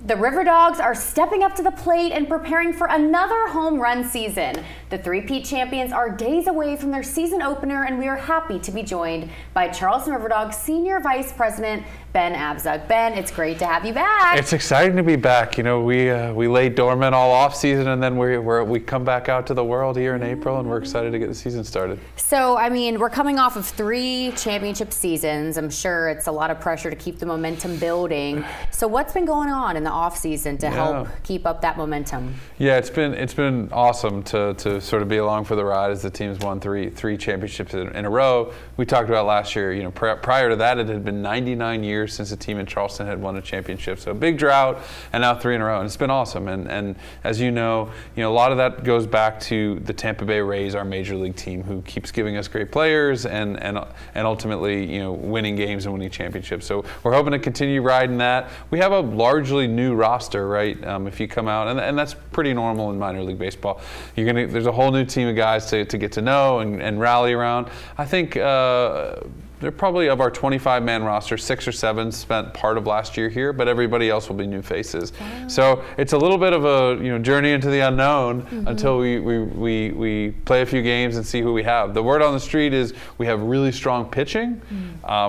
The RiverDogs are stepping up to the plate and preparing for another home run season. The three-peat champions are days away from their season opener, and we are happy to be joined by Charleston RiverDogs Senior Vice President Ben Abzug. Ben, it's great to have you back. It's exciting to be back. You know, we lay dormant all off season, and then we come back out to the world here in April, and we're excited to get the season started. So, I mean, we're coming off of 3 championship seasons. I'm sure it's a lot of pressure to keep the momentum building. So, what's been going on in the off season to help keep up that momentum? Yeah, it's been awesome to sort of be along for the ride as the team's won three championships in a row. We talked about last year. You know, prior to that, it had been 99 years since a team in Charleston had won a championship. So a big drought, and now 3 in a row, and it's been awesome. And as you know, a lot of that goes back to the Tampa Bay Rays, our major league team, who keeps giving us great players and ultimately winning games and winning championships. So we're hoping to continue riding that. We have a largely new roster, right? If you come out, and that's pretty normal in minor league baseball. There's a whole new team of guys to get to know and rally around. I think they're probably, of our 25-man roster, 6 or 7 spent part of last year here, but everybody else will be new faces. Wow. So it's a little bit of a journey into the unknown until we play a few games and see who we have. The word on the street is we have really strong pitching,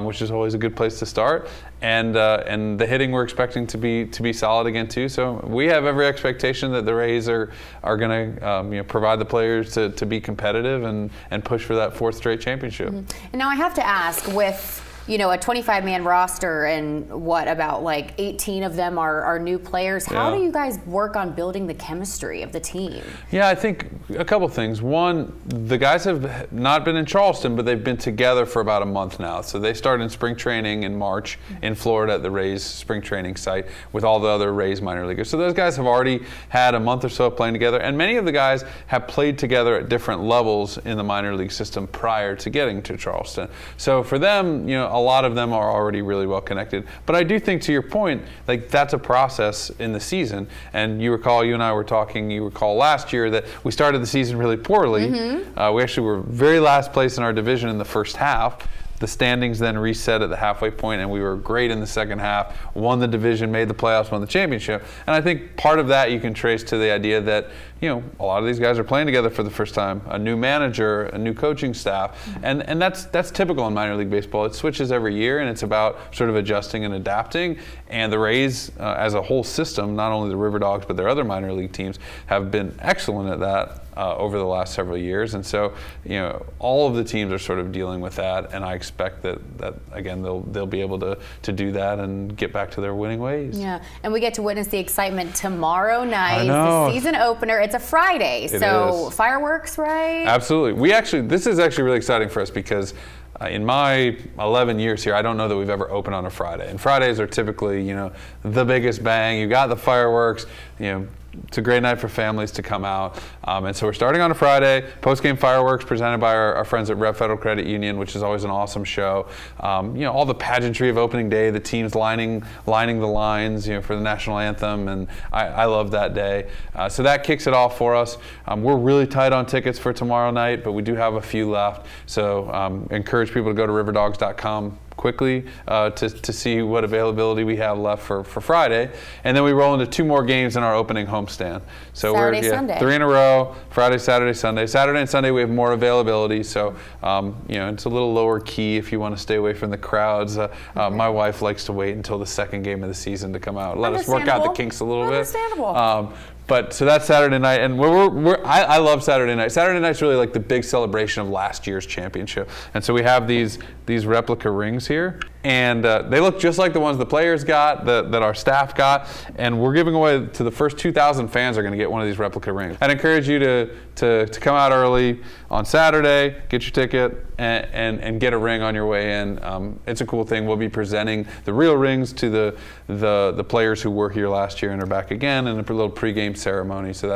which is always a good place to start. And the hitting we're expecting to be solid again too. So we have every expectation that the Rays are going to provide the players to be competitive and push for that 4th straight championship. And now I have to ask, with a 25-man roster and about like 18 of them are new players, how do you guys work on building the chemistry of the team? Yeah, I think a couple things. One, the guys have not been in Charleston, but they've been together for about a month now. So they started in spring training in March in Florida at the Rays spring training site with all the other Rays minor leaguers. So those guys have already had a month or so playing together, and many of the guys have played together at different levels in the minor league system prior to getting to Charleston. So for them, a lot of them are already really well connected. But I do think, to your point, like that's a process in the season. And you and I were talking, you recall last year that we started the season really poorly. We actually were very last place in our division in the first half. The standings then reset at the halfway point, and we were great in the second half, won the division, made the playoffs, won the championship. And I think part of that you can trace to the idea that a lot of these guys are playing together for the first time, a new manager, a new coaching staff, and that's typical in minor league baseball. It switches every year, and it's about sort of adjusting and adapting. And the Rays, as a whole system, not only the RiverDogs but their other minor league teams, have been excellent at that over the last several years. And so, all of the teams are sort of dealing with that, and I expect that again they'll be able to do that and get back to their winning ways. Yeah, and we get to witness the excitement tomorrow night, the season opener. It's a Friday, so fireworks, right? Absolutely. This is actually really exciting for us because in my 11 years here, I don't know that we've ever opened on a Friday. And Fridays are typically, the biggest bang. You got the fireworks, it's a great night for families to come out. And so we're starting on a Friday, post-game fireworks presented by our friends at Rev Federal Credit Union, which is always an awesome show. All the pageantry of opening day, the teams lining the lines, for the national anthem, and I love that day. So that kicks it off for us. We're really tight on tickets for tomorrow night, but we do have a few left. So encourage people to go to riverdogs.com quickly to see what availability we have left for Friday, and then we roll into 2 more games in our opening homestand. So Saturday, Sunday. 3 in a row: Friday, Saturday, Sunday. Saturday and Sunday we have more availability, so it's a little lower key if you want to stay away from the crowds. My wife likes to wait until the second game of the season to come out. Let us work out the kinks a little bit. Understandable. But so that's Saturday night, and I love Saturday night. Saturday night's really like the big celebration of last year's championship, and so we have these replica rings here, and they look just like the ones the players got, that our staff got, and we're giving away to the first 2,000 fans are going to get one of these replica rings. I'd encourage you to come out early on Saturday, get your ticket, and get a ring on your way in. It's a cool thing. We'll be presenting the real rings to the players who were here last year and are back again, and a little pregame ceremony. So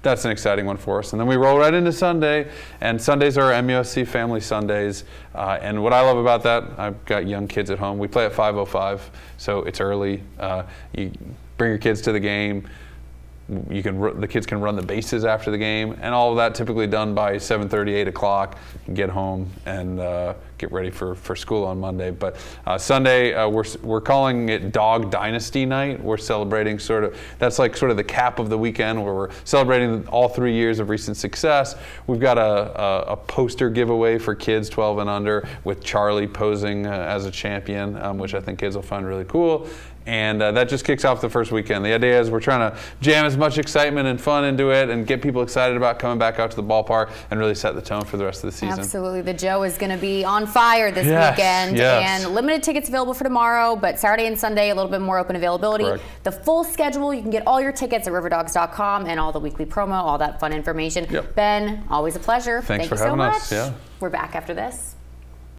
that's an exciting one for us. And then we roll right into Sunday, and Sundays are MUSC Family Sundays. And what I love about that, I've got young kids at home. We play at 5:05, so it's early. You bring your kids to the game. The kids can run the bases after the game, and all of that typically done by 7:30, 8 o'clock. Get home and get ready for school on Monday. But Sunday, we're calling it Dog Dynasty Night. We're celebrating that's like the cap of the weekend where we're celebrating all 3 years of recent success. We've got a poster giveaway for kids 12 and under with Charlie posing as a champion, which I think kids will find really cool. And that just kicks off the first weekend. The idea is we're trying to jam as much excitement and fun into it and get people excited about coming back out to the ballpark and really set the tone for the rest of the season. Absolutely. The Joe is going to be on fire this weekend. Yes. And limited tickets available for tomorrow, but Saturday and Sunday, a little bit more open availability. Correct. The full schedule, you can get all your tickets at RiverDogs.com and all the weekly promo, all that fun information. Yep. Ben, always a pleasure. Thanks Thank for you so having much. us. Yeah. We're back after this.